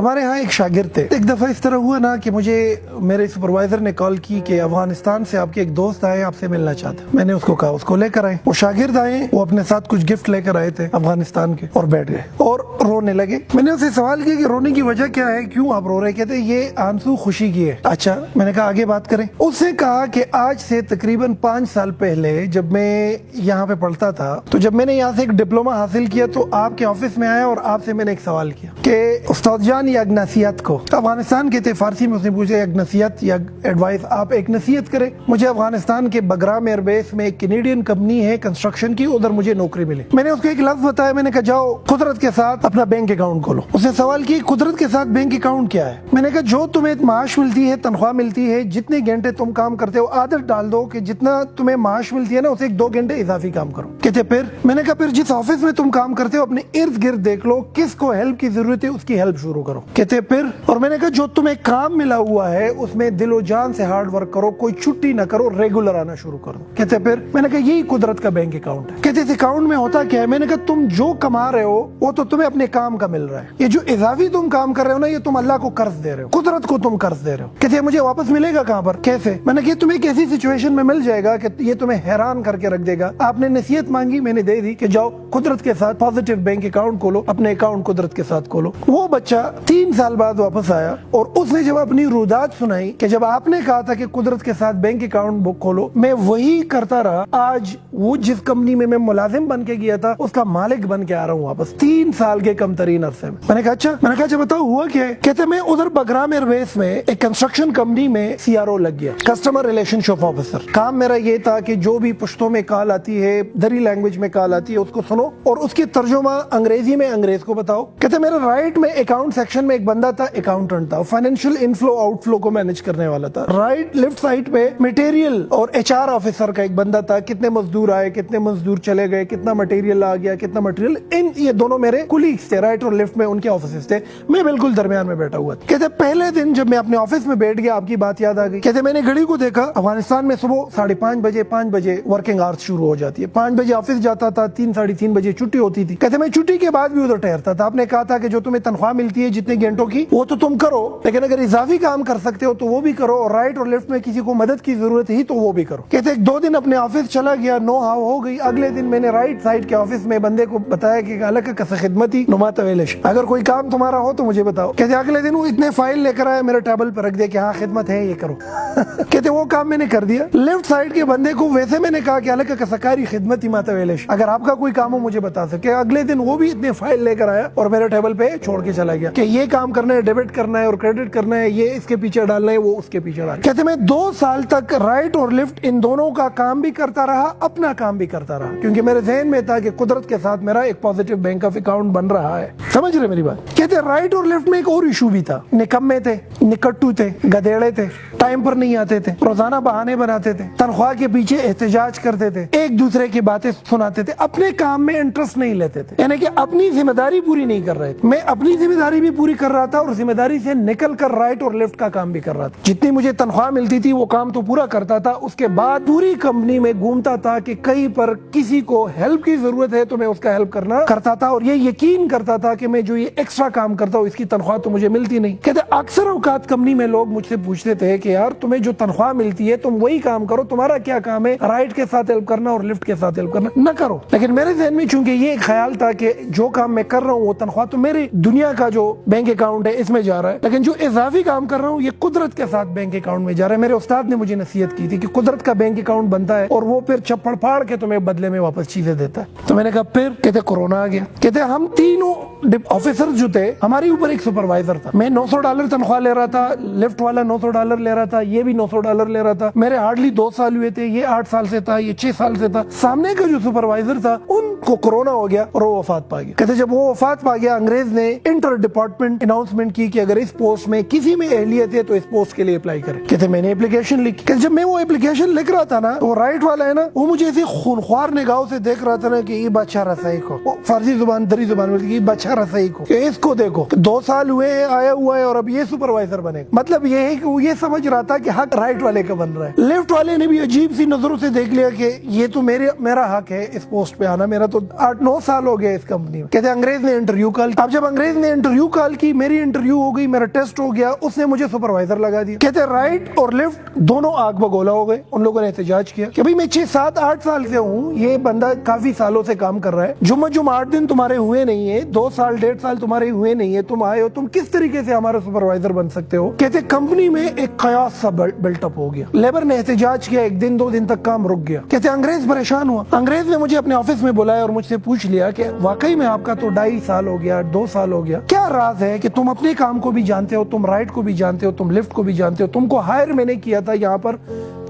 ہمارے ہاں ایک شاگرد تھے. ایک دفعہ اس طرح ہوا نا کہ مجھے میرے سپروائزر نے کال کی کہ افغانستان سے آپ کے ایک دوست آئے, آپ سے ملنا چاہتے. میں نے اس کو کہا اس کو لے کر آئے. وہ شاگرد آئے, وہ اپنے ساتھ کچھ گفٹ لے کر آئے تھے افغانستان کے, اور بیٹھ گئے اور رونے لگے. میں نے اسے سوال کیا کہ رونے کی وجہ کیا ہے, کیوں آپ رو رہے؟ کہتے یہ آنسو خوشی کی ہے. اچھا, میں نے کہا آگے بات کریں. اس نے کہا کہ آج سے تقریباً 5 سال پہلے جب میں یہاں پہ پڑھتا تھا, تو جب میں نے یہاں سے ایک ڈپلوما حاصل کیا تو آپ کے آفس میں آیا اور آپ سے میں نے ایک سوال کیا کہ استاد جان یہ ایک نصیحت کو, افغانستان کے تھے, فارسی میں اس نے پوچھا ایک نصیحت یا ایڈوائس, آپ ایک نصیحت کریں. مجھے افغانستان کے بگرام ایئر بیس میں ایک کینیڈین کمپنی ہے کنسٹرکشن کی, ادھر مجھے نوکری ملی. میں نے اس کو ایک لفظ بتایا, میں نے کہا جاؤ قدرت کے ساتھ اپنا بینک اکاؤنٹ کھولو. اس نے سوال کی قدرت کے ساتھ بینک اکاؤنٹ کیا ہے؟ میں نے کہا جو تمہیں معاش ملتی ہے, تنخواہ ملتی ہے, جتنے گھنٹے تم کام کرتے ہو عادت ڈال دو کہ جتنا تمہیں معاش ملتی ہے نا اسے 2 گھنٹے اضافی کام کرو. کہتے پھر؟ میں نے کہا پھر جس آفس میں تم کام کرتے ہو اپنے ارد گرد دیکھ لو کس کو ہیلپ کی ضرورت ہے, اس کی ہیلپ شروع کرو. کہتے پھر؟ اور میں نے کہا جو تمہیں کام ملا ہوا ہے اس میں دل و جان سے ہارڈ ورک کرو, کوئی چھٹی نہ کرو, ریگولر آنا شروع کرو. کہتے پھر؟ میں نے کہا یہی قدرت کا بینک اکاؤنٹ ہے. کہتے اس اکاؤنٹ میں ہوتا کیا ہے؟ میں نے کہا تم جو کما رہے ہو وہ تو تمہیں اپنے کام کا مل رہا ہے, یہ جو اضافی تم کام کر رہے ہو نا یہ تم اللہ کو قرض دے رہے ہو, قدرت کو تم قرض دے رہے ہو. کہتے مجھے واپس ملے گا کہاں پر, کیسے؟ میں نے کہا تمہیں ایک ایسی سچویشن میں مل جائے گا کہ یہ تمہیں حیران کر کے رکھ دے گا. آپ نے نصیحت مانگی, میں نے دے دی کہ جاؤ قدرت کے ساتھ پازیٹیو بینک اکاؤنٹ کھولو, اپنے اکاؤنٹ قدرت کے ساتھ کھولو. وہ بچہ 3 سال بعد واپس آیا اور اس نے جب اپنی رودات سنائی کہ جب آپ نے کہا تھا کہ قدرت کے ساتھ بینک اکاؤنٹ بک کھولو, میں وہی کرتا رہا. آج وہ جس کمپنی میں ملازم بن کے گیا تھا اس کا مالک بن کے آ رہا ہوں واپس 3 سال کے کم ترین عرصے میں. میں نے کہا اچھا, میں نے کہا بتاؤ ہوا کیا ہے؟ کہتے میں ادھر بگرام ایئر بیس میں ایک کنسٹرکشن کمپنی میں CRO لگ گیا, کسٹمر ریلیشن شپ آفیسر. کام میرا یہ تھا کہ جو بھی پشتوں میں کال آتی ہے, دری لینگویج میں کال آتی ہے, اس کو سنو اور اس کی ترجمہ انگریزی میں انگریز کو بتاؤ. کہتے میرے رائٹ میں اکاؤنٹ سیکشن میں ایک بندہ تھا, اکاؤنٹنٹ تھا, فائنینشیل انفلو آؤٹ فلو کو مینج کرنے والا تھا. رائٹ لیفٹ سائڈ پہ مٹیریل اور HR آفیسر کا ایک بندہ تھا, کتنے مزدور آئے, کتنے مزدور چلے گئے, کتنا مٹیریل آ گیا, کتنا مٹیریل, یہ دونوں میرے کولیگز تھے, رائٹ اور لیفٹ میں ان کے آفیسز تھے, میں بالکل درمیان میں بیٹھا ہوا تھا. کہتے پہلے دن جب میں اپنے آفس میں بیٹھ گیا آپ کی بات یاد آ گئی. کہتے میں نے گھڑی کو دیکھا, افغانستان میں صبح 5:30 بجے ورکنگ آورس شروع ہو جاتی ہے, 5 بجے آفس جاتا تھا, 3-3:30 بجے چھٹی ہوتی تھی. کہتے میں چھٹی کے بعد بھی ادھر ٹھہرتا تھا. آپ نے کہا تھا کہ جو تمہیں تنخواہ ملتی ہے جتنے گھنٹوں کی وہ تو تم کرو, لیکن اگر اضافی کام کر سکتے ہو تو وہ بھی کرو, اور رائٹ اور لیفٹ میں کسی کو مدد کی ضرورت ہی تو وہ بھی کرو. کہتے 2 دن اپنے آفس چلا گیا, نو ہاؤ ہو گئی. اگلے دن میں نے رائٹ سائڈ کے آفس میں بندے کو بتایا کہ الگ کا خدمتی نما طویلش, اگر کوئی کام تمہارا ہو تو مجھے بتاؤ. کہتے اگلے دن وہ اتنے فائل لے کر آیا, میرے ٹیبل پہ رکھ دیا کہ ہاں خدمت ہے یہ کرو. کہتے وہ کام میں نے کر دیا. لیفٹ سائڈ کے بندے کو ویسے میں نے کہا کہ الگ کا سکاری خدمتی ماتا ویلش, اگر آپ کا کوئی کام ہو مجھے بتا سکے. اگلے دن وہ بھی اتنے فائل لے کر آیا اور میرے ٹیبل پہ چھوڑ کے چلا گیا کہ یہ کام کرنا ہے, ڈیبٹ کرنا ہے اور کریڈٹ کرنا ہے, یہ اس کے پیچھے ڈالنا ہے, وہ اس کے پیچھے ڈالنا. کہتے میں 2 سال تک رائٹ اور لیفٹ ان دونوں کا کام بھی کرتا رہا, اپنا کام بھی کرتا رہا, کیونکہ میرے ذہن میں تھا کہ قدرت کے ساتھ میرا ایک پازیٹیو بینک آف اکاؤنٹ بن رہا ہے. سمجھ رہے میری بات؟ کہتے رائٹ اور لیفٹ میں ایک اور ایشو بھی تھا, نکمے تھے, نکٹو تھے, گدیڑے تھے, ٹائم پر نہیں آتے تھے, روزانہ بہانے بناتے تھے, تنخواہ کے پیچھے احتجاج کرتے تھے, ایک دوسرے کی باتیں سناتے تھے, اپنے کام میں انٹرسٹ نہیں لیتے تھے, یعنی کہ اپنی ذمہ داری پوری نہیں کر رہے تھے. میں اپنی ذمہ داری بھی پوری کر رہا تھا اور ذمہ داری سے نکل کر رائٹ اور لیفٹ کا کام بھی کر رہا تھا. جتنی مجھے تنخواہ ملتی تھی وہ کام تو پورا کرتا تھا, اس کے بعد پوری کمپنی میں گھومتا تھا کہ کہیں پر کسی کو ہیلپ کی ضرورت ہے تو میں اس کا ہیلپ کرتا تھا, اور یہ یقین کرتا تھا کہ میں جو یہ ایکسٹرا کام کرتا ہوں اس کی تنخواہ تو مجھے ملتی نہیں. کہتے اکثر اوقات کمپنی میں لوگ مجھ سے پوچھتے تھے کہ یار تمہیں جو تنخواہ ملتی ہے تم وہی کام کرو, تمہارا کیا کام ہے رائٹ کے ساتھ ہیلپ کرنا اور لیفٹ کے ساتھ ہیلپ کرنا, نہ کرو. لیکن میرے ذہن میں چونکہ یہ ایک خیال تھا کہ جو کام میں کر رہا ہوں وہ تنخواہ تو میری دنیا کا جو بینک اکاؤنٹ ہے اس میں جا رہا ہے, لیکن جو اضافی کام کر رہا ہوں یہ قدرت کے ساتھ بینک اکاؤنٹ میں جا رہا ہے. میرے استاد نے مجھے نصیحت کی تھی کہ قدرت کا بینک اکاؤنٹ بنتا ہے اور وہ پھر چپڑ پھاڑ کے تمہیں بدلے میں واپس چیزیں دیتا ہے. تو میں نے کہا پھر؟ کہتے کورونا آ گیا. کہتے ہم تینوں آفیسر جو تھے ہمارے اوپر ایک سپروائزر تھا, میں $900 تنخواہ لے رہا تھا, لیفٹ والا $900 لے رہا تھا, یہ بھی $900 لے رہا تھا. میرے ہارڈلی 2 سال ہوئے تھے, یہ 8 سال سے تھا, یہ 6 سال سے تھا. سامنے کا جو سپروائزر تھا ان کو کورونا ہو گیا اور وہ وفات پا گیا. کہتے جب وہ وفات پا گیا انگریز نے انٹر ڈپارٹمنٹ اناؤنسمنٹ کی کہ اگر اس پوسٹ میں کسی میں اہلیت ہے تو اس پوسٹ کے لیے اپلائی کرے. کہتے میں نے اپلیکیشن لکھی. کہ جب میں وہ اپلیکیشن لکھ رہا تھا نا, وہ رائٹ والا ہے نا, وہ مجھے ایسی خونخوار نگاہوں سے دیکھ رہا تھا نا کہ یہ بادشاہ رسائی کو, فارسی زبان دری زبان میں یہ بادشاہ رسائی کو, کہ اس کو دیکھو 2 سال ہوئے آیا ہوا ہے اور اب یہ سپروائزر بنے. مطلب یہ ہے کہ وہ یہ سمجھ رہا تھا کہ حق رائٹ والے کا بن رہا ہے. لیفٹ والے نے بھی عجیب سی نظروں سے دیکھ لیا کہ یہ تو میرا حق ہے اس پوسٹ پہ آنا, میرا تو 8-9 سال ہو گیا اس کمپنی میں. کہتے ہیں انگریز نے انٹرویو کال. اب جب انگریز نے انٹرویو کال کی, میری انٹرویو ہو گئی, میرا ٹیسٹ ہو گیا, اس نے مجھے سپروائزر لگا دیا. کہتے ہیں رائٹ اور لیفٹ دونوں آگ بگولا ہو گئے. ان لوگوں نے احتجاج کیا کہ بھائی میں 6-7-8 سال سے ہوں, یہ بندہ کافی سالوں سے کام کر رہا ہے, جمعہ 8 دن تمہارے ہوئے نہیں ہے, 2 سال 1.5 سال تمہارے ہوئے نہیں ہے, تم آئے ہو, تم کس طریقے سے ہمارا سپروائزر بن سکتے ہو. کہتے کمپنی میں ایک قیاس سا بلٹ اپ ہو گیا. لیبر نے احتجاج کیا, 1 دن 2 دن تک کام رک گیا. کہتے انگریز پریشان ہوا. انگریز نے مجھے اپنے آفس میں بلایا اور مجھ سے پوچھ لیا کہ واقعی میں آپ کا تو 2.5 سال ہو گیا, 2 سال ہو گیا, کیا راز ہے کہ تم اپنے کام کو بھی جانتے ہو, تم رائٹ کو بھی جانتے ہو, تم لیفٹ کو بھی جانتے ہو, تم کو ہائر میں نے کیا تھا یہاں پر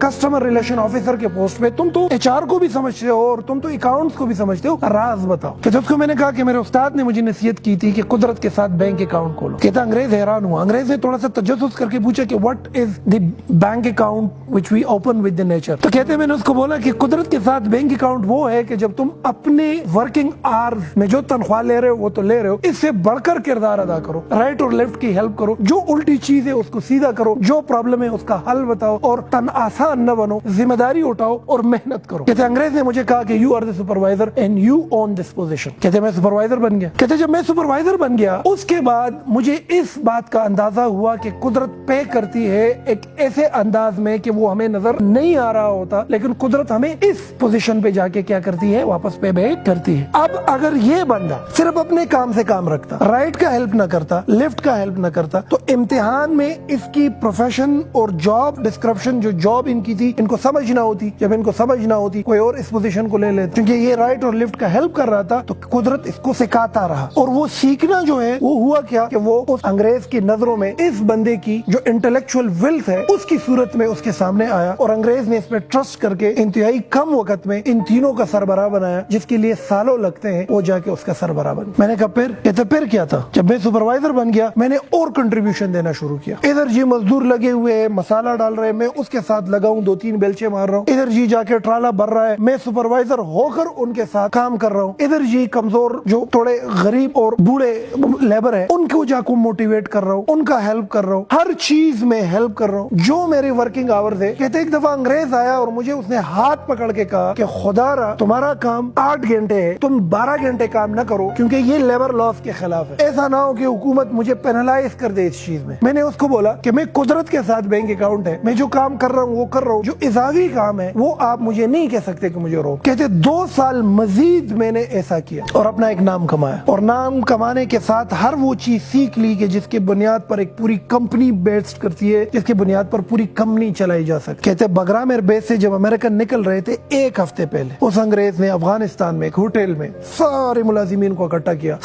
کسٹمر ریلیشن آفیسر کے پوسٹ پہ, تم تو ایچ آر کو بھی سمجھتے ہو اور تم تو اکاؤنٹس کو بھی سمجھتے ہو, راز بتاؤ. کہ اس کو میں نے کہا کہ میرے استاد نے مجھے نصیحت کی تھی کہ قدرت کے ساتھ بینک اکاؤنٹ کھولو. کہتا انگریز حیران ہوا. انگریز نے تھوڑا سا تجسس کر کے پوچھا کہ what is the bank account which we open with the nature. تو کہتے میں نے اس کو بولا کہ قدرت کے ساتھ بینک اکاؤنٹ وہ ہے کہ جب تم اپنے ورکنگ آورز میں جو تنخواہ لے رہے ہو وہ تو لے رہے ہو, اس سے بڑھ کر کردار ادا کرو, رائٹ اور لیفٹ کی ہیلپ کرو, جو الٹی چیز ہے اس کو سیدھا کرو, جو پرابلم ہے اس کا حل بتاؤ اور تن آسان نہ بنو, ذمہ داری اٹھاؤ اور محنت کرو. کہتے انگریز نے مجھے کہا کہ you are the supervisor and you own this position. کہتے میں سپروائزر بن گیا. کہتے جب میں سپروائزر بن گیا اس کے بعد مجھے اس بات کا اندازہ ہوا کہ قدرت پے کرتی ہے ایک ایسے انداز میں کہ وہ ہمیں نظر نہیں آ رہا ہوتا, لیکن قدرت ہمیں اس پوزیشن پہ جا کے کیا کرتی ہے, واپس پے بیک کرتی ہے. اب اگر یہ بندہ صرف اپنے کام سے کام رکھتا, رائٹ کا ہیلپ نہ کرتا, لیفٹ کا ہیلپ نہ کرتا, تو امتحان میں اس کی پروفیشن اور جاب ڈسکرپشن جو جاب ان کی تھی ان کو سمجھ نہ ہوتی. جب ان کو سمجھ نہ ہوتی کوئی اور اس پوزیشن کو لے لیتے, کیونکہ یہ رائٹ اور لیفٹ کا ہیلپ کر رہا تھا تو قدرت اس کو سکھاتا رہا. اور وہ سیکھنا جو ہے وہ ہوا کیا کہ وہ اس انگریز کی نظروں میں اس بندے کی جو انٹلیکچوئل ویلتھ ہے اس کی صورت میں اس کے سامنے آیا, اور انگریز نے اس پہ ٹرسٹ کر کے انتہائی کم وقت میں ان تینوں کا سربراہ بنایا, جس کے لیے سالوں لگتے ہیں, وہ جا کے اس کا سربراہ بن. میں نے کہا پھر کیا تھا. جب میں سپروائزر بن گیا میں نے اور کنٹریبیوشن دینا شروع کیا. ادھر جی مزدور لگے ہوئے ہیں, مسالہ ڈال رہے ہیں, میں اس کے ساتھ لگا ہوں, 2-3 بیلچے مار رہا ہوں. ادھر جی جا کے ٹرالا بھر رہا ہے, میں سپروائزر ہو کر ان کے ساتھ کام کر رہا ہوں. ادھر جی کمزور جو تھوڑے غریب اور بوڑھے لیبر ہے ان کو جا کو موٹیویٹ کر رہا ہوں, ان کا ہیلپ کر رہا ہوں, ہر چیز میں ہیلپ کر رہا ہوں جو میری ورکنگ آورز ہے. کہتے ایک دفعہ انگریز آیا اور مجھے اس نے ہاتھ پکڑ کے کہا کہ خدا را تمہارا کام 8 گھنٹے ہے, تم 12 گھنٹے کام نہ کرو کیونکہ یہ لیبر لاس کے خلاف ہے. ایسا نہ ہو کہ حکومت مجھے پینلائز کر دے اس چیز میں. میں نے اس کو بولا کہ میں قدرت کے ساتھ بینک اکاؤنٹ ہے, میں جو کام کر رہا ہوں وہ کر رہا ہوں, جو اضافی کام ہے وہ آپ مجھے نہیں کہہ سکتے کہ مجھے روک. کہتے 2 سال مزید میں نے ایسا کیا اور اپنا ایک نام کمایا, اور نام کمانے کے ساتھ ہر وہ چیز سیکھ لی کہ جس کے بنیاد پر ایک پوری کمپنی بیسڈ کرتی ہے, جس کی بنیاد پر پوری کمپنی چلائی جا سکتی. کہتے بگرام ایئر بیس سے جب امریکن نکل رہے تھے 1 ہفتے پہلے اس انگریز نے افغانستان میں ایک ہوٹل میں سارے ملازمین کو اکٹھا کیا,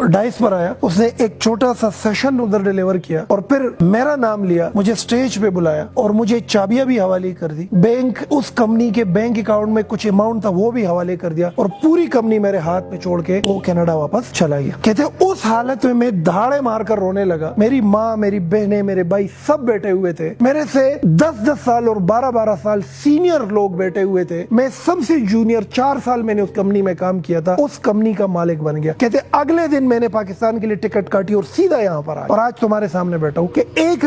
ڈائس پر آیا, اس نے ایک چھوٹا سا سیشن ادھر ڈیلیور کیا اور پھر میرا نام لیا, مجھے سٹیج پہ بلایا اور مجھے چابیاں بھی حوالے کر دی. بینک اس کمپنی کے بینک اکاؤنٹ میں کچھ اماؤنٹ تھا وہ بھی حوالے کر دیا, اور پوری کمپنی میرے ہاتھ میں چھوڑ کے وہ کینیڈا واپس چلا گیا. کہتے اس حالت میں دھاڑے مار کر رونے لگا. میری ماں, میری بہنیں, میرے بھائی سب بیٹھے ہوئے تھے. میرے سے 10-10 سال اور 12-12 سال سینئر لوگ بیٹھے ہوئے تھے. میں سب سے جونیئر, 4 سال میں نے اس کمپنی میں کام کیا تھا, اس کمپنی کا مالک بن گیا. کہتے اگلے دن میں نے پاکستان کے لیے ٹکٹ کاٹی اور سیدھا یہاں پر آیا, اور آج تمہارے سامنے بیٹھا ہوں کہ ایک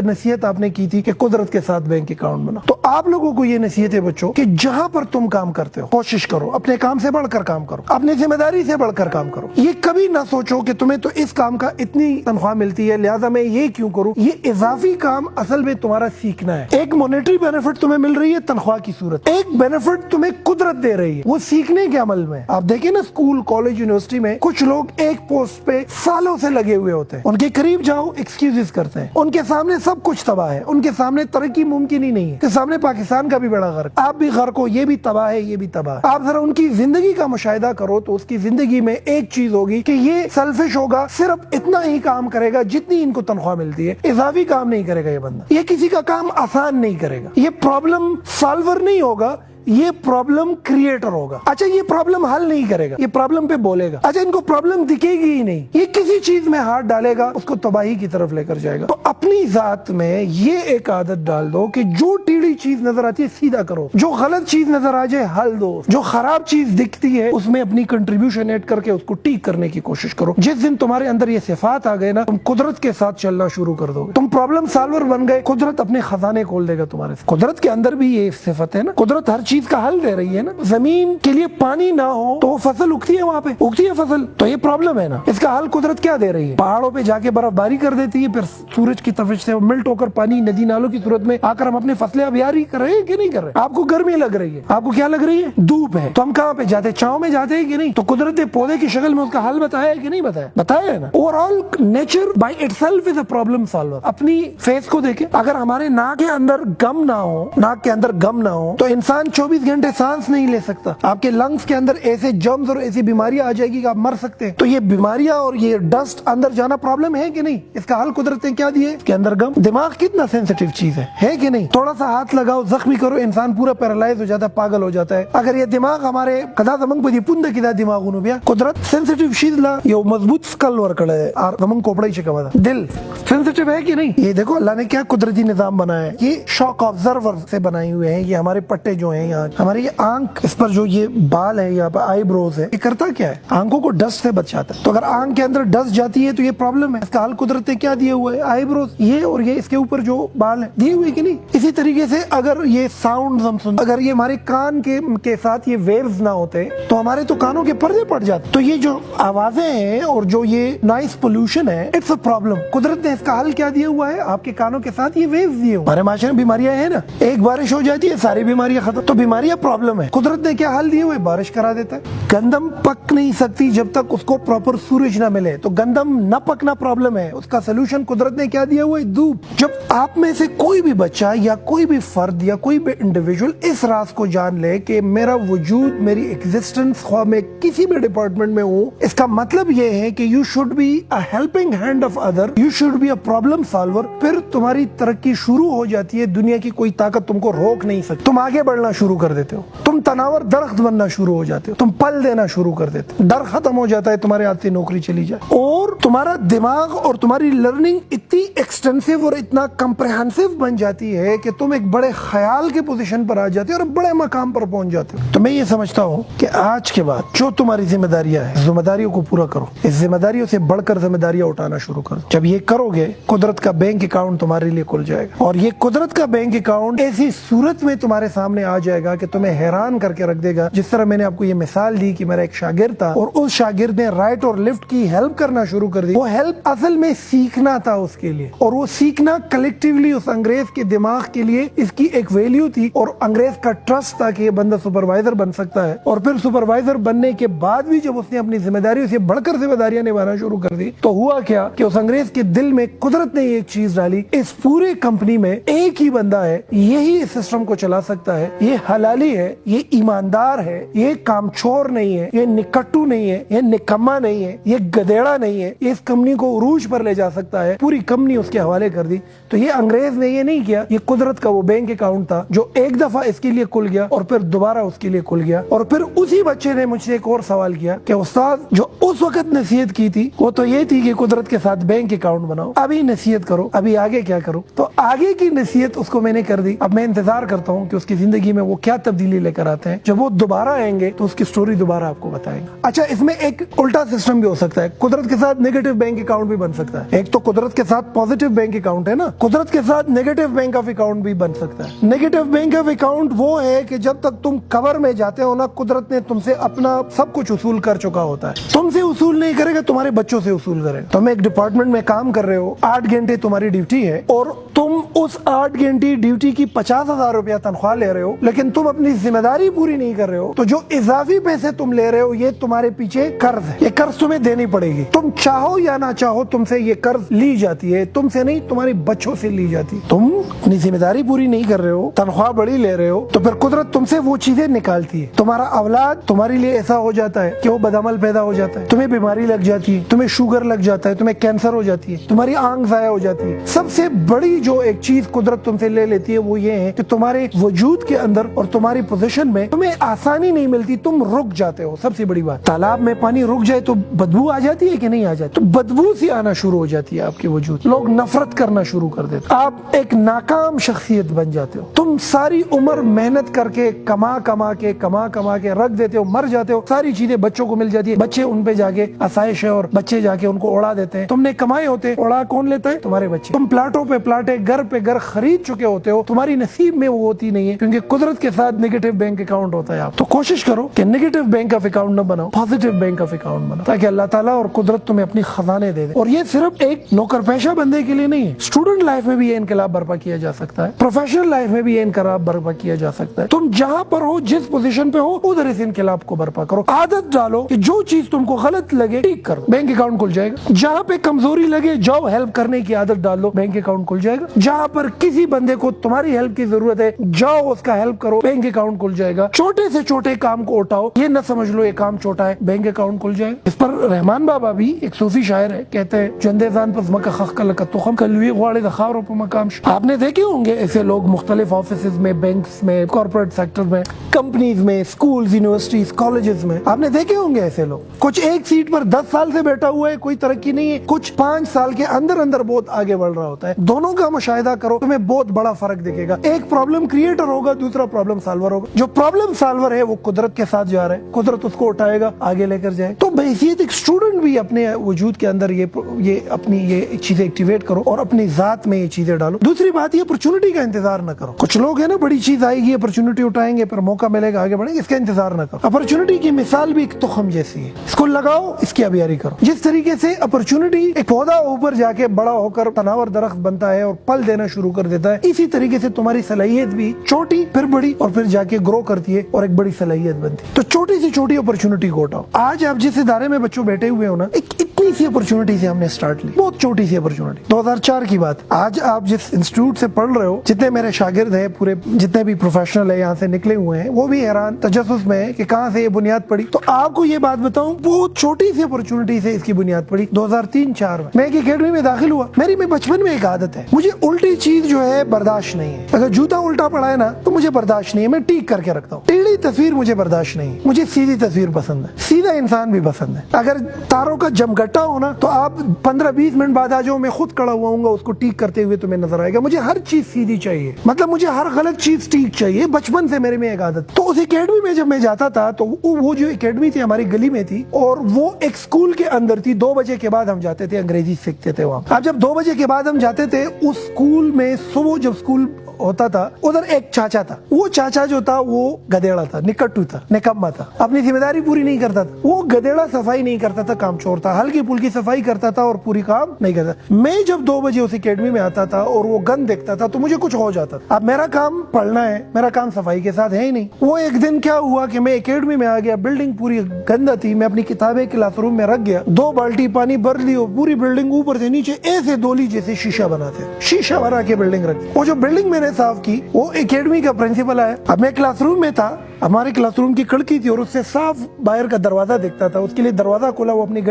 نصیحت آپ نے کی تھی کہ قدرت کے ساتھ بینک اکاؤنٹ بنا. تو آپ لوگوں کو یہ نصیحت ہے بچوں کہ جہاں پر تم کام کرتے ہو کوشش کرو اپنے کام سے بڑھ کر کام کرو, اپنی ذمہ داری سے بڑھ کر کام کرو. یہ کبھی نہ سوچو کہ تمہیں تو اس کام کا اتنی تنخواہ ملتی ہے لہذا میں یہ کیوں کروں. یہ اضافی کام اصل میں تمہارا سیکھنا ہے. ایک مانیٹری بینیفٹ تمہیں مل رہی ہے تنخواہ کی صورت, ایک بینیفٹ تمہیں قدرت دے رہی ہے وہ سیکھنے کے عمل میں. آپ دیکھیں نا اسکول, کالج, یونیورسٹی میں کچھ لوگ ایک پوسٹ پہ سالوں سے لگے ہوئے ہوتے ہیں, ان کے قریب جاؤ ایکسکیوزز کرتے ہیں, ان کے سامنے سب کچھ تباہ ہے, ان کے سامنے ترقی ممکن ہی نہیں ہے, کے سامنے پاکستان کا بھی بڑا غرق, آپ بھی غرق ہو, یہ بھی تباہ ہے, یہ بھی تباہ ہے. آپ ذرا ان کی زندگی کا مشاہدہ کرو تو اس کی زندگی میں ایک چیز ہوگی کہ یہ سیلفش ہوگا, صرف اتنا ہی کام کرے گا جتنی ان کو تنخواہ ملتی ہے, اضافی کام نہیں کرے گا یہ بندہ, یہ کسی کا کام آسان نہیں کرے گا, یہ پرابلم سالور نہیں ہوگا, یہ پرابلم کریٹر ہوگا. اچھا یہ پرابلم حل نہیں کرے گا, یہ پرابلم پہ بولے گا. اچھا ان کو پرابلم دکھے گی ہی نہیں, یہ کسی چیز میں ہاتھ ڈالے گا اس کو تباہی کی طرف لے کر جائے گا. تو اپنی ذات میں یہ ایک عادت ڈال دو کہ جو ٹیڑھی چیز نظر آتی ہے سیدھا کرو, جو غلط چیز نظر آ جائے حل دو, جو خراب چیز دکھتی ہے اس میں اپنی کنٹریبیوشن ایڈ کر کے اس کو ٹھیک کرنے کی کوشش کرو. جس دن تمہارے اندر یہ صفات آ گئے نا, تم قدرت کے ساتھ چلنا شروع کر دو گے, تم پرابلم سالور بن گئے, قدرت اپنے خزانے کھول دے گا تمہارے. قدرت کے اندر بھی یہ صفت ہے نا, قدرت ہر چیز کا حل دے رہی ہے نا. زمین کے لیے پانی نہ ہو تو فصل اگتی ہے, وہاں پہ اگتی ہے فصل, تو یہ پرابلم ہے نا. اس کا حل قدرت کیا دے رہی ہے؟ پہاڑوں پہ جا کے برف باری کر دیتی ہے, پھر سورج کی تفش سے ملٹ ہو کر پانی ندی نالوں کی صورت میں آ کر ہم اپنے فصلیں ابیاری کر رہے ہیں کہ نہیں کر رہے؟ آپ کو گرمی لگ رہی ہے, آپ کو کیا لگ رہی ہے؟ دھوپ ہے, تو ہم کہاں پہ جاتے؟ چھاؤں میں جاتے ہیں کہ نہیں؟ تو قدرت نے پودے کی شکل میں اس کا حل بتایا ہے کہ نہیں بتایا؟ بتایا ہے نا. Over all nature by it self is a problem solver. اپنی فیس کو دیکھیں, اگر ہمارے ناک کے اندر گم نہ ہو, ناک کے اندر گم نہ ہو تو انسان 24 گھنٹے سانس نہیں لے سکتا. آپ کے لنگس کے اندر ایسے جرمز اور ایسی بیماریاں آ جائے گی کہ آپ مر سکتے ہیں. تو یہ بیماریاں اور یہ ڈسٹ اندر جانا پرابلم ہے کہ نہیں؟ اس کا حل قدرت نے کیا دیا ہے؟ اس کے اندر گم. دماغ کتنا سینسیٹیو چیز ہے کہ نہیں؟ تھوڑا سا ہاتھ لگاؤ, زخمی کرو, انسان پورا پیرالائز ہو جاتا ہے, پاگل ہو جاتا ہے. اگر یہ دماغ ہمارے قدا زمنگ پہ پند کی دماغ انہوں بیا قدرت سینسیٹیو شیز لا یہ مضبوط سکل ورکڑ ہے اور زمنگ کوپڑا ہی چکا تھا. دل سینسیٹیو ہے کہ نہیں؟ یہ دیکھو اللہ نے کیا قدرتی نظام بنایا ہے. یہ شاک آبزرور سے بنائے ہوئے ہیں. یہ ہمارے پٹے جو ہیں یہاں, ہمارے یہ آنکھ, اس پر جو یہ بال ہے یہاں پہ آئی بروز ہے, یہ کرتا کیا ہے؟ آنکھوں کو ڈسٹ سے بچاتا ہے. تو اگر آنکھ کے اندر ڈسٹ جاتی ہے تو یہ پرابلم ہے. اس کا حل قدرت نے کیا دیا ہوا ہے؟ آئی بروز, یہ اور یہ اس کے اوپر جو بال ہیں دیے ہوئے کہ نہیں. اسی طریقے سے اگر یہ ساؤنڈ ہم سن, اگر یہ ہمارے کان کے ساتھ یہ ویوز نہ ہوتے تو ہمارے تو کانوں کے پردے پڑ جاتے. تو یہ جو آوازیں ہیں اور جو یہ نائس پولوشن ہے, اٹس اے پرابلم. قدرت نے اس کا حل کیا دیا ہوا ہے؟ آپ کے کانوں کے ساتھ یہ ویوز دیے ہوئے. ہمارے معاشرے میں بیماریاں ہیں نا, ایک بارش ہو جاتی ہے ساری بیماریاں ختم. تو بیماریاں پرابلم ہے, قدرت نے کیا حل دیے ہوئے؟ بارش کرا دیتا ہے. گندم پک نہیں سکتی جب تک اس کو پراپر سورج نہ ملے, تو گندم نہ پکنا پرابلم ہے. اس کا سلوشن قدرت نے کیا دیا ہوا ہے؟ دھوپ. جب آپ میں سے کوئی بھی بچہ یا کوئی بھی فرد یا کوئی بھی انڈیویجول اس راز کو جان لے کہ میرا وجود, میری ایگزسٹنس, خواہ میں کسی بھی ڈپارٹمنٹ میں ہوں, اس کا مطلب یہ ہے کہ you should be a helping hand of other, you should be a problem solver. پھر تمہاری ترقی شروع ہو جاتی ہے, دنیا کی کوئی طاقت تم کو روک نہیں سکتی. تم آگے بڑھنا شروع کر دیتے ہو, تم تناور درخت بننا شروع ہو جاتے ہو, تم پل دینا شروع کر دیتے ہو, ڈر ختم ہو جاتا ہے, تمہارے ہاتھ سے نوکری چلی جائے. اور تمہارا دماغ اور تمہاری لرننگ اتنی ایکسٹینسو اور اتنا کمپریہنسو بن جاتی ہے کہ تم ایک بڑے خیال کے پوزیشن پر آ جاتے ہو اور بڑے مقام پر پہنچ جاتے ہو. تو میں یہ سمجھتا ہوں کہ آج کے بعد جو تمہاری ذمہ داریاں ہیں, ذمہ داریوں کو پورا کرو. اس ذمہ داریوں سے بڑھ کر ذمہ داریاں اٹھانا شروع کرو. جب یہ کرو گے, قدرت کا بینک اکاؤنٹ تمہارے لیے کھل جائے گا. اور یہ قدرت کا بینک اکاؤنٹ ایسی صورت میں تمہارے سامنے آ جائے گا کہ تمہیں حیران کر کے رکھ دے گا. جس طرح میں نے آپ کو یہ مثال دی کہ میرا ایک شاگرد تھا اور اس شاگرد نے رائٹ اور لیفٹ کی ہیلپ کرنا شروع کر دی. وہ ہیلپ اصل میں سیکھنا تھا اس کے لیے, اور وہ سیکھنا کلیکٹیولی اس انگریز کے دماغ کے لیے اس کی ایک ویلیو تھی, اور انگریز کا ٹرسٹ تھا کہ یہ بندہ سپروائزر بن سکتا ہے. اور پھر سپروائزر بننے کے بعد بھی جب اس نے اپنی ذمہ داریوں سے بڑھ کر ذمہ داریاں نبھانا شروع کر دی, تو ہوا کیا کہ اس انگریز کے دل میں قدرت نے ایک چیز ڈالی, اس پورے کمپنی میں ایک ہی بندہ ہے, یہی اس سسٹم کو چلا سکتا ہے, یہ حلالی ہے, یہ ایماندار ہے, یہ کامچور نہیں ہے, یہ نکٹو نہیں ہے, یہ نکما نہیں ہے, یہ گدیڑا نہیں ہے, یہ اس کمپنی کو عروج پر لے جا سکتا ہے. پوری کمپنی اس کے حوالے کر دی. تو یہ انگریز نے یہ نہیں کیا, یہ قدرت کا وہ بینک اکاؤنٹ تھا جو ایک دفعہ اس کے لیے کھل گیا اور پھر دوبارہ اس کے لیے کھل گیا. اور پھر اسی بچے نے مجھ سے ایک اور سوال کیا کہ استاد, جو اس وقت نصیحت کی تھی وہ تو یہ تھی کہ قدرت کے ساتھ بینک اکاؤنٹ بناؤ, ابھی نصیحت کرو, ابھی آگے کیا کرو. تو آگے کی نصیحت اس کو میں نے کر دی. اب میں انتظار کرتا ہوں کہ اس کی زندگی میں وہ کیا تبدیلی لے کر آتے ہیں. جب وہ دوبارہ آئیں گے تو اس کی سٹوری دوبارہ آپ کو بتائیں گے. اچھا, اس میں ایک الٹا سسٹم بھی ہو سکتا ہے. قدرت کے ساتھ نیگیٹو بینک اکاؤنٹ بھی بن سکتا ہے. ایک تو قدرت کے ساتھ پازیٹیو بینک اکاؤنٹ ہے نا, قدرت کے ساتھ نیگیٹو بینک آف اکاؤنٹ بھی بن سکتا ہے. نیگیٹو بینک آف اکاؤنٹ وہ ہے کہ جب تک تم قبر میں جاتے ہو نا, قدرت نے تم سے اپنا سب کچھ وصول کر چکا ہوتا ہے. تم سے وصول نہیں کرے گا, تمہارے بچوں سے وصول کرے گا. تم ایک ڈپارٹمنٹ میں کام کر رہے ہو, 8 گھنٹے تمہاری ڈیوٹی ہے, اور تم اس 8 گھنٹے ڈیوٹی کی 50,000 روپیہ تنخواہ لے رہے ہو, لیکن تم اپنی ذمہ داری پوری نہیں کر رہے ہو. تو جو اضافی پیسے تم لے رہے ہو, یہ تمہارے پیچھے قرض ہے. یہ قرض تمہیں دینی پڑے گی. تم چاہو یا نہ چاہو تم سے یہ قرض لی جاتی ہے. تم سے نہیں, تمہارے بچوں سے لی جاتی. تم اپنی ذمہ داری پوری نہیں کر رہے ہو, تنخواہ بڑی لے رہے ہو, تو پھر قدرت تم سے وہ چیزیں نکالتی ہے. تمہارا اولاد تمہارے لیے ایسا ہو جاتا ہے کہ وہ بدعمل پیدا ہو جاتا ہے, تمہیں بیماری لگ جاتی ہے, تمہیں شوگر لگ جاتا ہے, تمہیں کینسر ہو جاتی ہے, تمہاری آنکھ ضائع ہو جاتی ہے. سب سے بڑی جو ایک چیز قدرت تم سے لے لیتی ہے وہ یہ ہے کہ تمہارے وجود کے اندر اور تمہاری پوزیشن میں تمہیں آسانی نہیں ملتی, تم رک جاتے ہو. سب سے بڑی بات, تالاب میں پانی رک جائے تو بدبو آ جاتی ہے کہ نہیں آ جاتی؟ تو بدبو سی آنا شروع ہو جاتی ہے آپ کے وجود. لوگ نفرت کرنا شروع کر دیتے. آپ ایک ناکام شخصیت بن جاتے ہو. تم ساری عمر محنت کر کے کما کما کے رکھ دیتے ہو, مر جاتے ہو, ساری چیزیں بچوں کو مل جاتی ہے, بچے ان پہ جا کے آسائش ہے اور بچے جا کے ان کو اڑا دیتے ہیں. تم نے کمائے ہوتے, اڑا کون لیتا ہے؟ تمہارے بچے. تم پلاٹوں پہ پلاٹیں, گھر پہ گھر خرید چکے ہوتے ہو, تمہاری نصیب میں وہ ہوتی نہیں ہے, کیونکہ قدرت کے ساتھ نیگیٹو بینک اکاؤنٹ ہوتا ہے. آپ تو کوشش کرو کہ نیگیٹو بینک آف اکاؤنٹ نہ بناؤ, پازیٹو بینک آف اکاؤنٹ بناؤ, تاکہ اللہ تعالیٰ اور قدرت تمہیں اپنی خزانے دے دے. اور یہ صرف ایک نوکر پیشہ بندے کے لیے نہیں ہے, اسٹوڈنٹ لائف میں بھی یہ انقلاب برپا کیا جا سکتا ہے, پروفیشنل لائف میں بھی یہ انقلاب برپا کیا جا سکتا ہے. تم جہاں پر ہو, جس پوزیشن پہ ہو, ادھر اس انقلاب کو برپا کرو. عادت ڈالو کہ جو چیز تم کو غلط لگے ٹھیک کرو, بینک اکاؤنٹ کھل جائے گا. جہاں پہ کمزوری لگے جاؤ ہیلپ کرنے کی عادت ڈالو, بینک اکاؤنٹ کھل جائے گا. جہاں پر کسی بندے کو تمہاری ہیلپ کی ضرورت ہے جاؤ اس کا ہیلپ کرو, بینک اکاؤنٹ کھل جائے گا. چھوٹے سے چھوٹے کام کو اٹھاؤ, یہ نہ سمجھ لو یہ کام چھوٹا ہے, بینک اکاؤنٹ کھل جائے گا. اس پر رحمان بابا بھی ایک صوفی شاعر ہے, کہتے ہیں جندے زان پس مکہ خخ کلک تخم کلوی غواڑی دخاورو پا مقام. آپ نے دیکھے ہوں گے ایسے لوگ مختلف آفیسز میں, بینکس میں, کارپوریٹ سیکٹر میں, کمپنیز میں, اسکولز, یونیورسٹیز, کالجز میں آپ نے دیکھے ہوں گے ایسے لوگ. کچھ ایک سیٹ پر 10 سال سے بیٹھا ہوا ہے, کوئی ترقی نہیں ہے, کچھ 5 سال کے اندر بہت آگے بڑھ رہا ہوتا ہے. دونوں کا مشاہدہ کرو, تمہیں بہت بڑا فرق دکھے گا. ایک پرابلم کریٹر ہوگا, دوسرا پرابلم سالور ہوگا. جو پرابلم سالور ہے وہ قدرت کے ساتھ جا رہا ہے, قدرت اس کو اٹھائے گا, آگے لے کر جائے. تو بحیثیت ایک اسٹوڈنٹ بھی اپنے وجود کے اندر یہ اپنی یہ چیزیں ایکٹیویٹ کرو اور اپنی ذات میں یہ چیزیں ڈالو. دوسری بات یہ اپرچونٹی کا انتظار نہ کرو. کچھ لوگ ہیں نا, بڑی چیز آئے گی, اپرچونٹی اٹھائیں گے, پھر موقع ملے گا, آگے بڑھیں گے, اس کا انتظار نہ کرو. اپرچونٹی کی مثال بھی ایک تخم جیسی ہے, اس کو لگاؤ, اس کی آبیاری کرو. جس طریقے سے اپرچونٹی ایک پودا اوپر جا کے بڑا ہو کر تناور درخت بنتا ہے اور پل دینا شروع کر دیتا ہے, اسی طریقے سے تمہاری صلاحیت بھی چھوٹی پھر بڑی اور پھر جا کے گرو کرتی ہے اور ایک بڑی صلاحیت بنتی ہے. تو چھوٹی سی چھوٹی اپرچونٹی کو اٹھاؤ. آج آپ جس ادارے میں بچوں بیٹھے ہوئے ہو نا, ایک اتنی سی اپرچونٹی سے ہم نے سٹارٹ لی, بہت چھوٹی سی اپرچونٹی. 2004 کی بات. آج آپ جس انسٹیٹیوٹ سے پڑھ رہے ہو, جتنے میرے شاگرد ہیں, پورے جتنے بھی پروفیشنل ہیں یہاں سے نکلے ہوئے ہیں, وہ بھی حیران تجسس میں ہے کہ کہاں سے یہ بنیاد پڑی. تو آپ کو یہ بات بتاؤں, بہت چھوٹی سی اپرچونٹی سے اس کی بنیاد پڑی. 2003-04 میں ایک اکیڈمی میں داخل ہوا. میری میں بچپن میں ایک عادت ہے, مجھے الٹی چیز جو ہے برداشت نہیں ہے. اگر جوتا الٹا پڑا ہے نا تو مجھے برداشت نہیں ہے, میں ٹیک کر کے رکھتا ہوں. ٹیڑھی تصویر مجھے برداشت نہیں ہے, مجھے سیدھی تصویر پسند ہے, سیدھا انسان بھی پسند ہے. اگر تاروں کا جمگٹا ہونا تو آپ 15-20 منٹ بعد آ جاؤ, میں خود کھڑا ہوا ہوں گا, اس کو ٹیک کرتے ہوئے تمہیں نظر آئے گا. مجھے ہر چیز سیدھی چاہیے, مطلب مجھے ہر غلط چیز ٹیک چاہیے. بچپن سے میرے میں ایک عادت. تو اس اکیڈمی میں جب میں جاتا تھا تو وہ جو اکیڈمی تھی ہماری گلی میں تھی, اور وہ ایک اسکول کے اندر تھی. 2 بجے کے بعد ہم جاتے تھے, انگریزی سیکھتے تھے وہاں. اب جب 2 بجے کے بعد ہم جاتے تھے اس اسکول میں, صبح جب اسکول ہوتا تھا, ادھر ایک چاچا تھا. وہ چاچا جو تھا وہ گدیڑا تھا, نکٹو تھا, نکما تھا, اپنی ذمہ داری پوری نہیں کرتا تھا. وہ گدیڑا صفائی نہیں کرتا تھا, کام چور تھا, ہلکی پھلکی صفائی کرتا تھا اور پوری کام نہیں کرتا. میں جب 2 بجے اس اکیڈمی میں آتا تھا اور وہ گند دیکھتا تھا تو مجھے کچھ ہو جاتا تھا. اب میرا کام پڑھنا ہے, میرا کام صفائی کے ساتھ ہے ہی نہیں. وہ ایک دن کیا ہوا کہ میں اکیڈمی میں آ گیا, بلڈنگ پوری گندا تھی, میں اپنی کتابیں کلاس روم میں رکھ گیا, 2 بالٹی پانی بھر لی, پوری بلڈنگ اوپر سے نیچے ایسے دولی جیسے شیشہ بناتے, شیشہ بنا کے بلڈنگ رکھی. وہ جو بلڈنگ میں نے صاف کی وہ اکیڈمی کا پرنسپل ہے. اب میں کلاس روم میں تھا, ہمارے کلاس روم کی کھڑکی تھی اور اس سے صاف باہر کا دروازہ دیکھتا تھا. اس کے لیے دروازہ کھولا, وہ اپنی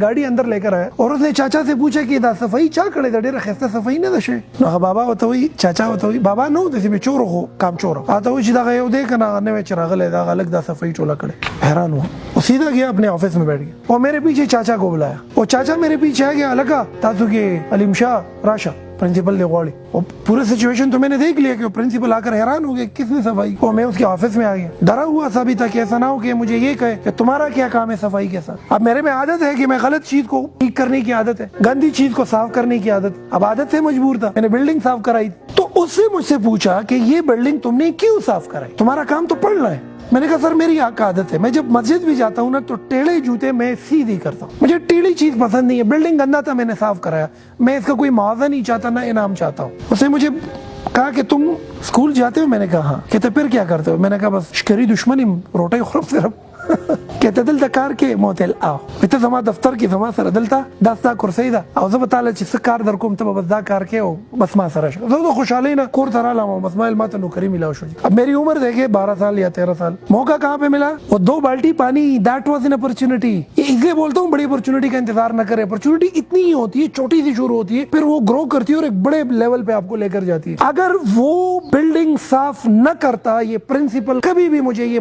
گاڑی اندر لے کر آیا اور اس نے چاچا سے پوچھا کہ دا صفائی چا کڑے دا ډیره خسته صفائی نه دشه. نو بابا وتوي چاچا وتوي بابا نو د سیمه چور هو کام چور اته و چې دا یو دې کنه نه چراغله دا غلط دا صفائی ټولا کړي. حیران ہوا, وہ سیدھا گیا اپنے آفس میں بیٹھ گیا اور میرے پیچھے چاچا کو بلایا. اور چاچا میرے پیچھے آ گیا, لگا تاسو کې علیم شاہ راشا پرنسپل نے غواړي. اور پورے سچویشن تو میں نے دیکھ لیا کہ وہ پرنسپل آ کر حیران ہو گیا کس نے صفائی. اور میں اس کے آفس میں آ گیا, ڈرا ہوا سا بھی تھا کہ ایسا نہ ہو کہ مجھے یہ کہے کہ تمہارا کیا کام ہے صفائی کے ساتھ. اب میرے میں عادت ہے کہ میں غلط چیز کو ٹھیک کرنے کی عادت ہے, گندی چیز کو صاف کرنے کی عادت. اب عادت سے مجبور تھا, میں نے بلڈنگ صاف کرائی. تو اس سے مجھ سے پوچھا کہ یہ بلڈنگ تم نے کیوں صاف کرائی, تمہارا کام تو پڑھنا ہے. میں نے کہا سر میری عادت ہے, میں جب مسجد بھی جاتا ہوں نا تو ٹیڑھے جوتے میں سیدھی کرتا ہوں, مجھے ٹیڑھی چیز پسند نہیں ہے. بلڈنگ گندا تھا, میں نے صاف کرایا, میں اس کا کوئی معاوضہ نہیں چاہتا نہ انعام چاہتا ہوں. اس نے مجھے کہا کہ تم اسکول جاتے ہو, میں نے کہا ہاں. کہتے پھر کیا کرتے ہو, میں نے کہا بس شکری دشمنی روٹی خورم صرف. کہتے دلتا کار کې موتل آو ته زما دفتر کې زما سره دلتا داستا کرسی دا او زه به تعالی چې څه کار در کوم ته بس دا کار کې او بس ما سره شو. زه خوشحالی نه کور ته رالم, بس ما ماته نوکری ملاو شو. اب میری عمر دیکھے 12 سال یا 13 سال. موقع کہاں پہ ملا, وہ 2 بالٹی پانی, دیٹ واز این اپرچونٹی. یہ اس لیے بولتا ہوں بڑی اپرچونٹی کا انتظار نہ کرے. اپرچونٹی اتنی ہی ہوتی ہے, چھوٹی سی شروع ہوتی ہے, پھر وہ گرو کرتی ہے اور ایک بڑے لیول پہ آپ کو لے کر جاتی ہے. اگر وہ بلڈنگ صاف نہ کرتا, یہ پرنسپل کبھی بھی مجھے یہ